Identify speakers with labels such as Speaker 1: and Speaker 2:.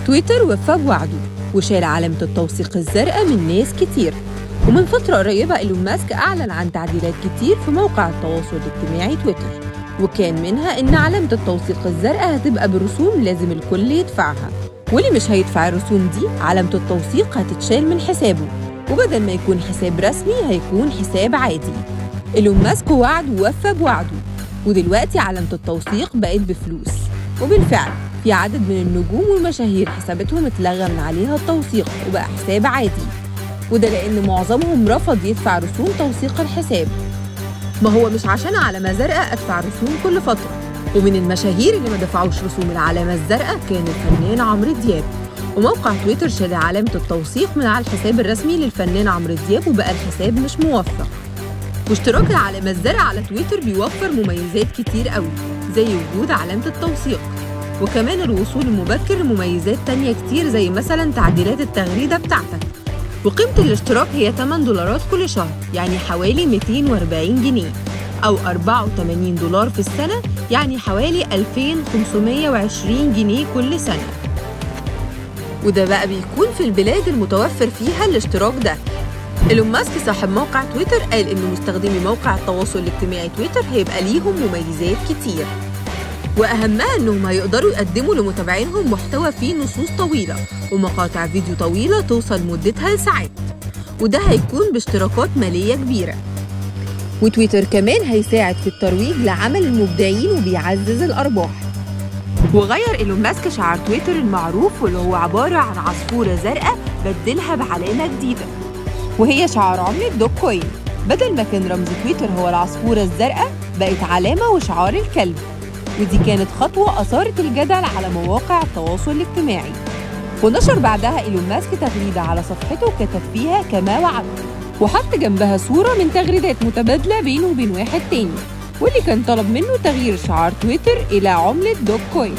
Speaker 1: تويتر وفى بوعده وشال علامة التوثيق الزرقاء من ناس كتير، ومن فترة قريبة إيلون ماسك أعلن عن تعديلات كتير في موقع التواصل الاجتماعي تويتر، وكان منها إن علامة التوثيق الزرقاء هتبقى برسوم لازم الكل يدفعها، واللي مش هيدفع الرسوم دي علامة التوثيق هتتشال من حسابه، وبدل ما يكون حساب رسمي هيكون حساب عادي. إيلون ماسك وعد ووفى بوعده، ودلوقتي علامة التوثيق بقت بفلوس، وبالفعل في عدد من النجوم والمشاهير حساباتهم اتلغى من عليها التوثيق وبقى حساب عادي، وده لأن معظمهم رفض يدفع رسوم توثيق الحساب. ما هو مش عشان علامة زرقاء أدفع رسوم كل فترة، ومن المشاهير اللي ما دفعوش رسوم العلامة الزرقاء كان الفنان عمرو دياب، وموقع تويتر شال علامة التوثيق من على الحساب الرسمي للفنان عمرو دياب وبقى الحساب مش موثق. واشتراك العلامة الزرقاء على تويتر بيوفر مميزات كتير قوي زي وجود علامة التوثيق، وكمان الوصول المبكر لمميزات تانية كتير زي مثلا تعديلات التغريدة بتاعتك. وقيمة الاشتراك هي $8 كل شهر، يعني حوالي 240 جنيه، أو $84 في السنة، يعني حوالي 2520 جنيه كل سنة. وده بقى بيكون في البلاد المتوفر فيها الاشتراك ده. إيلون ماسك صاحب موقع تويتر قال إن مستخدمي موقع التواصل الاجتماعي تويتر هيبقى ليهم مميزات كتير، وأهمها إنهم هيقدروا يقدموا لمتابعينهم محتوى فيه نصوص طويلة ومقاطع فيديو طويلة توصل مدتها لساعات، وده هيكون باشتراكات مالية كبيرة. وتويتر كمان هيساعد في الترويج لعمل المبدعين وبيعزز الأرباح. وغير إيلون ماسك شعار تويتر المعروف واللي هو عبارة عن عصفورة زرقاء بدلها بعلامة جديدة، وهي شعار عملة دوج كوين. بدل ما كان رمز تويتر هو العصفورة الزرقاء بقت علامة وشعار الكلب، ودي كانت خطوة أثارت الجدل على مواقع التواصل الاجتماعي. ونشر بعدها إيلون ماسك تغريدة على صفحته كتب فيها كما وعدت، وحط جنبها صورة من تغريدات متبادلة بينه وبين واحد تاني، واللي كان طلب منه تغيير شعار تويتر إلى عملة دوج كوين.